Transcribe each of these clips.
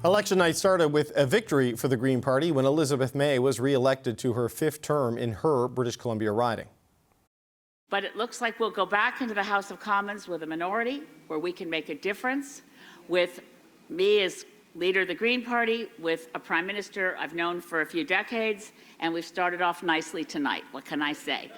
Election night started with a victory for the Green Party when Elizabeth May was re-elected to her 5th term in her British Columbia riding. But it looks like we'll go back into the House of Commons with a minority where we can make a difference, with me as leader of the Green Party, with a Prime Minister I've known for a few decades, and we've started off nicely tonight. What can I say?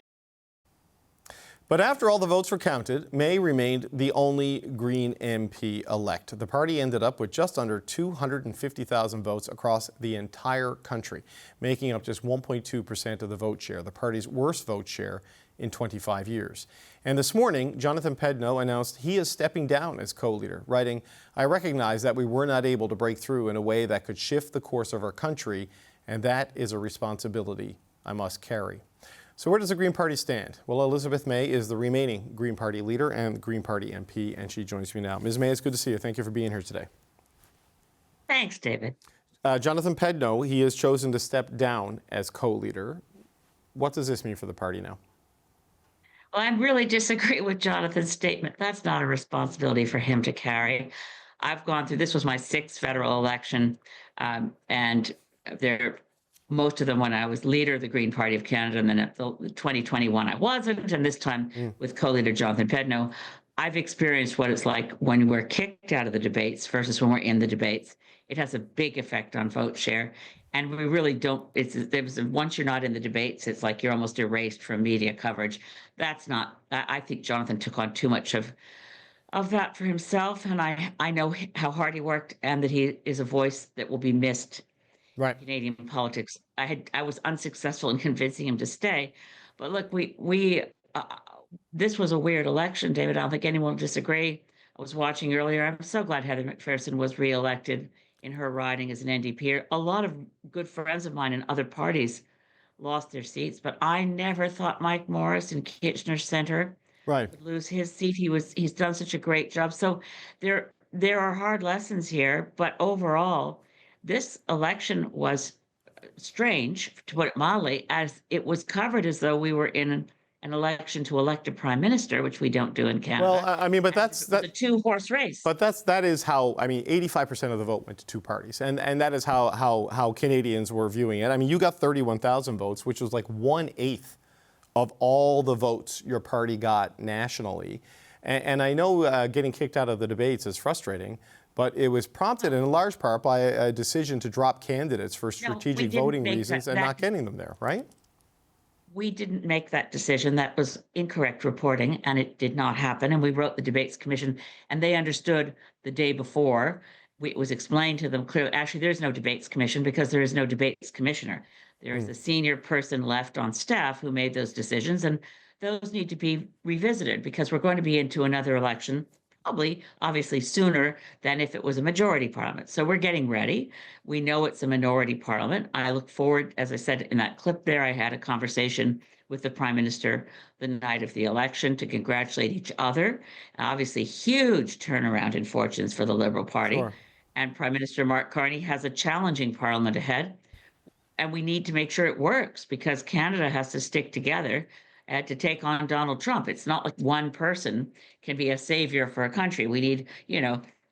But after all the votes were counted, May remained the only Green MP elect. The party ended up with just under 250,000 votes across the entire country, making up just 1.2% of the vote share, the party's worst vote share in 25 years. And this morning, Jonathan Pedneault announced he is stepping down as co-leader, writing, "I recognize that we were not able to break through in a way that could shift the course of our country, and that is a responsibility I must carry." So where does the Green Party stand? Well, Elizabeth May is the remaining Green Party leader and Green Party MP, and she joins me now. Ms. May, it's good to see you. Thank you for being here today. Thanks, David. Jonathan Pedneault, he has chosen to step down as co-leader. What does this mean for the party now? Well, I really disagree with Jonathan's statement. That's not a responsibility for him to carry. I've gone through, this was my 6th federal election, and most of them when I was leader of the Green Party of Canada, and then at the 2021 I wasn't, and this time with co-leader Jonathan Pedneault. I've experienced what it's like when we're kicked out of the debates versus when we're in the debates. It has a big effect on vote share, and we really don't, once you're not in the debates, it's like you're almost erased from media coverage. That's not, I think Jonathan took on too much of that for himself, and I know how hard he worked and that he is a voice that will be missed. Right. Canadian politics. I was unsuccessful in convincing him to stay, but look, this was a weird election, David. I don't think anyone will disagree. I was watching earlier. I'm so glad Heather McPherson was re-elected in her riding as an NDP. A lot of good friends of mine in other parties lost their seats, but I never thought Mike Morris in Kitchener Centre would lose his seat. He's done such a great job. So there are hard lessons here, but overall, this election was strange, to put it mildly, as it was covered as though we were in an election to elect a prime minister, which we don't do in Canada. Well, I mean, but that's a 2-horse race. But that is how, I mean, 85% of the vote went to 2 parties, and that is how Canadians were viewing it. I mean, you got 31,000 votes, which was like 1/8 of all the votes your party got nationally. And I know getting kicked out of the debates is frustrating, but it was prompted in large part by a decision to drop candidates for strategic voting reasons and not getting them there, right? We didn't make that decision. That was incorrect reporting, and it did not happen. And we wrote the Debates Commission, and they understood the day before. It was explained to them clearly. Actually, there's no Debates Commission because there is no Debates Commissioner. There is a senior person left on staff who made those decisions, and those need to be revisited because we're going to be into another election, probably, obviously, sooner than if it was a majority parliament. So we're getting ready. We know it's a minority parliament. I look forward, as I said in that clip there, I had a conversation with the Prime Minister the night of the election to congratulate each other. Obviously, huge turnaround in fortunes for the Liberal Party. Sure. And Prime Minister Mark Carney has a challenging parliament ahead. And we need to make sure it works because Canada has to stick together to take on Donald Trump. It's not like one person can be a savior for a country. We need,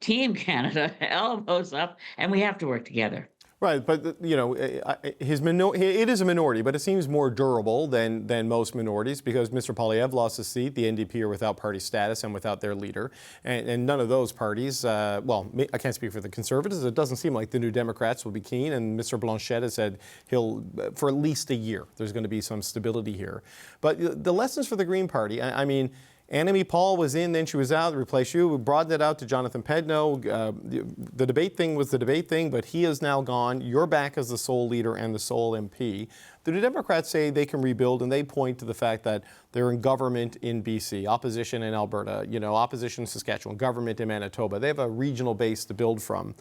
Team Canada, elbows up, and we have to work together. Right, but it is a minority, but it seems more durable than most minorities because Mr. Poilievre lost his seat. The NDP are without party status and without their leader, and none of those parties. Well, I can't speak for the Conservatives. It doesn't seem like the New Democrats will be keen, and Mr. Blanchet has said he'll for at least a year. There's going to be some stability here, but the lessons for the Green Party. I mean. Annamie Paul was in, then she was out, replaced you. We broadened it out to Jonathan Pedneault. The debate thing was the debate thing, but he is now gone. You're back as the sole leader and the sole MP. The New Democrats say they can rebuild, and they point to the fact that they're in government in BC, opposition in Alberta, opposition in Saskatchewan, government in Manitoba. They have a regional base to build from.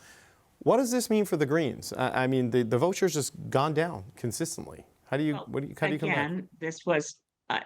What does this mean for the Greens? I mean, the vote share's just gone down consistently. How do you come back? This was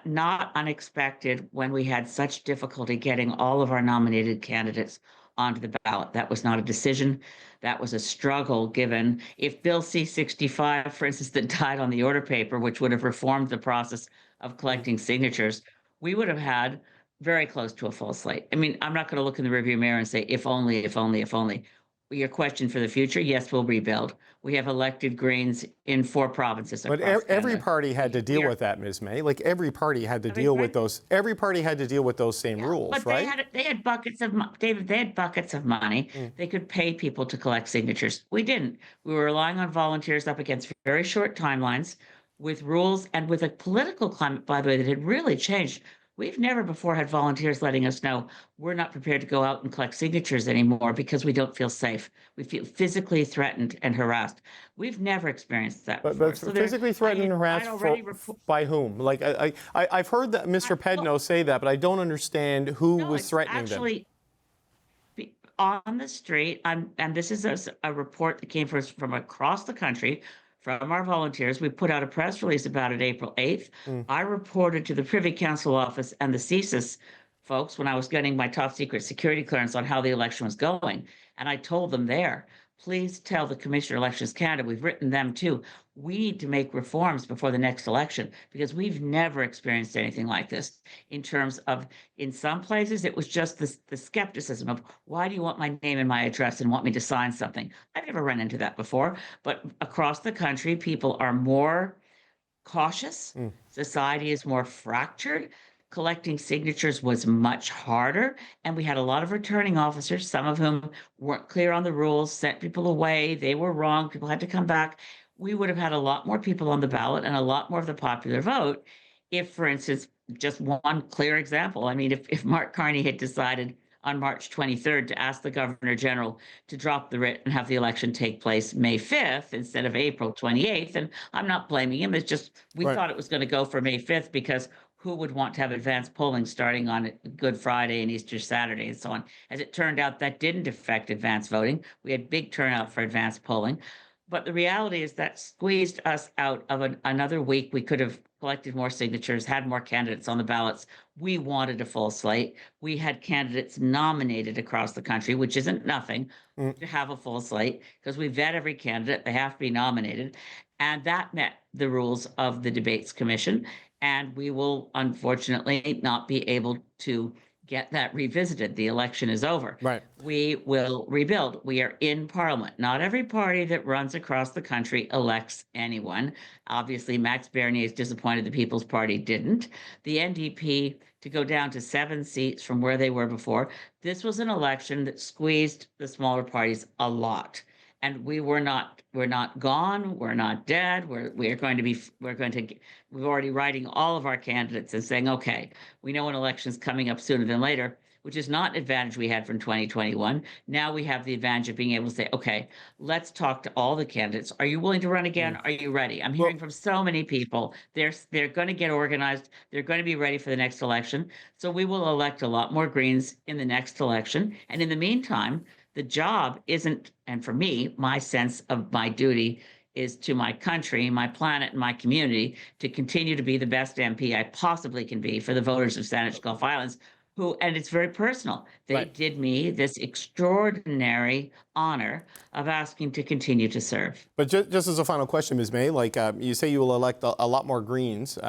not unexpected when we had such difficulty getting all of our nominated candidates onto the ballot. That was not a decision. That was a struggle given if Bill C-65, for instance, that died on the order paper, which would have reformed the process of collecting signatures, we would have had very close to a full slate. I mean, I'm not going to look in the rearview mirror and say, if only, if only, if only. your question for the future, yes, we'll rebuild. We have elected Greens in 4 provinces But across every Canada. party had to deal We are- with that, Ms. May. Like every party had to Every deal with party? those. Every party had to deal with those same Yeah, rules, but right? they had buckets of David. They had buckets of money. They could pay people to collect signatures. We didn't. We were relying on volunteers up against very short timelines, with rules and with a political climate, by the way, that had really changed. We've never before had volunteers letting us know we're not prepared to go out and collect signatures anymore because we don't feel safe. We feel physically threatened and harassed. We've never experienced that But, before. but So physically threatened and I'd harassed already report. by whom? Like I've heard that Mr. Pedneault say that, but I don't understand who No, was it's threatening them. actually on the street. And this is a report that came from across the country from our volunteers. We put out a press release about it April 8th. I reported to the Privy Council office and the CSIS folks when I was getting my top secret security clearance on how the election was going. And I told them there, please tell the Commissioner of Elections Canada, we've written them too, we need to make reforms before the next election because we've never experienced anything like this in terms of, in some places, it was just the skepticism of, why do you want my name and my address and want me to sign something? I've never run into that before, but across the country, people are more cautious. Society is more fractured. Collecting signatures was much harder. And we had a lot of returning officers, some of whom weren't clear on the rules, sent people away. They were wrong. People had to come back. We would have had a lot more people on the ballot and a lot more of the popular vote if, for instance, just one clear example. I mean, if Mark Carney had decided on March 23rd to ask the Governor General to drop the writ and have the election take place May 5th instead of April 28th. And I'm not blaming him. It's just we Right. thought it was going to go for May 5th because who would want to have advanced polling starting on Good Friday and Easter Saturday and so on? As it turned out, that didn't affect advanced voting. We had big turnout for advanced polling. But the reality is that squeezed us out of another week. We could have collected more signatures, had more candidates on the ballots. We wanted a full slate. We had candidates nominated across the country, which isn't nothing to have a full slate because we vet every candidate. They have to be nominated. And that met the rules of the Debates Commission. And we will unfortunately not be able to get that revisited. The election is over. Right. We will rebuild. We are in Parliament. Not every party that runs across the country elects anyone. Obviously, Max Bernier is disappointed the People's Party didn't. The NDP to go down to 7 seats from where they were before. This was an election that squeezed the smaller parties a lot. And we're not gone. We're not dead. We're already writing all of our candidates and saying, okay, we know an election's coming up sooner than later, which is not an advantage we had from 2021. Now we have the advantage of being able to say, okay, let's talk to all the candidates. Are you willing to run again? Are you ready? I'm hearing from so many people. They're going to get organized. They're going to be ready for the next election. So we will elect a lot more Greens in the next election. And in the meantime, the job isn't, and for me, my sense of my duty is to my country, my planet, and my community to continue to be the best MP I possibly can be for the voters of Saanich Gulf Islands, who, and it's very personal, they Right. did me this extraordinary honor of asking to continue to serve. But just as a final question, Ms. May, like you say you will elect a lot more Greens,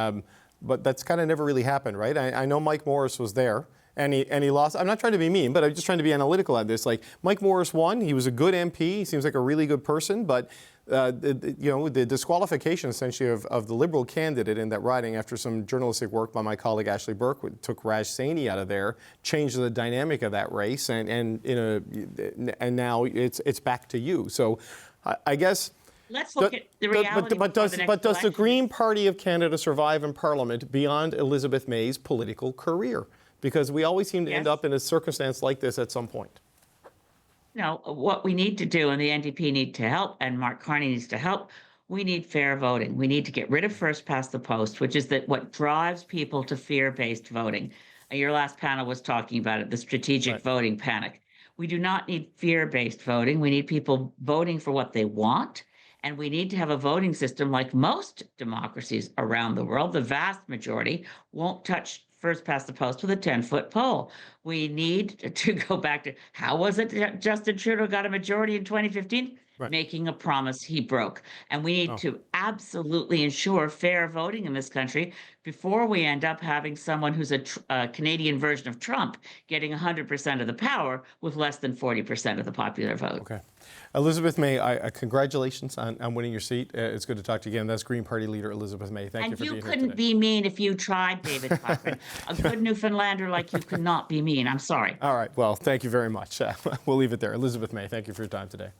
but that's kind of never really happened, right? I know Mike Morris was there. And he lost. I'm not trying to be mean, but I'm just trying to be analytical at this. Like Mike Morris won. He was a good MP. He seems like a really good person. But the disqualification essentially of the Liberal candidate in that riding after some journalistic work by my colleague Ashley Burke took Raj Saini out of there, changed the dynamic of that race, and now it's back to you. So I guess. Let's look at the reality. But does the Green Party of Canada survive in Parliament beyond Elizabeth May's political career? Because we always seem to end up in a circumstance like this at some point. No, what we need to do, and the NDP need to help, and Mark Carney needs to help, we need fair voting. We need to get rid of first past the post, which is what drives people to fear-based voting. Your last panel was talking about it, the strategic voting panic. We do not need fear-based voting. We need people voting for what they want. And we need to have a voting system like most democracies around the world. The vast majority won't touch first past the post with a 10-foot pole. We need to go back to how was it that Justin Trudeau got a majority in 2015? making a promise he broke. And we need to absolutely ensure fair voting in this country before we end up having someone who's a Canadian version of Trump getting 100% of the power with less than 40% of the popular vote. Okay. Elizabeth May, congratulations on winning your seat. It's good to talk to you again. That's Green Party leader Elizabeth May. Thank you for being here today. And you couldn't be mean if you tried, David Cochrane. A good Newfoundlander like you could not be mean. I'm sorry. All right. Well, thank you very much. We'll leave it there. Elizabeth May, thank you for your time today.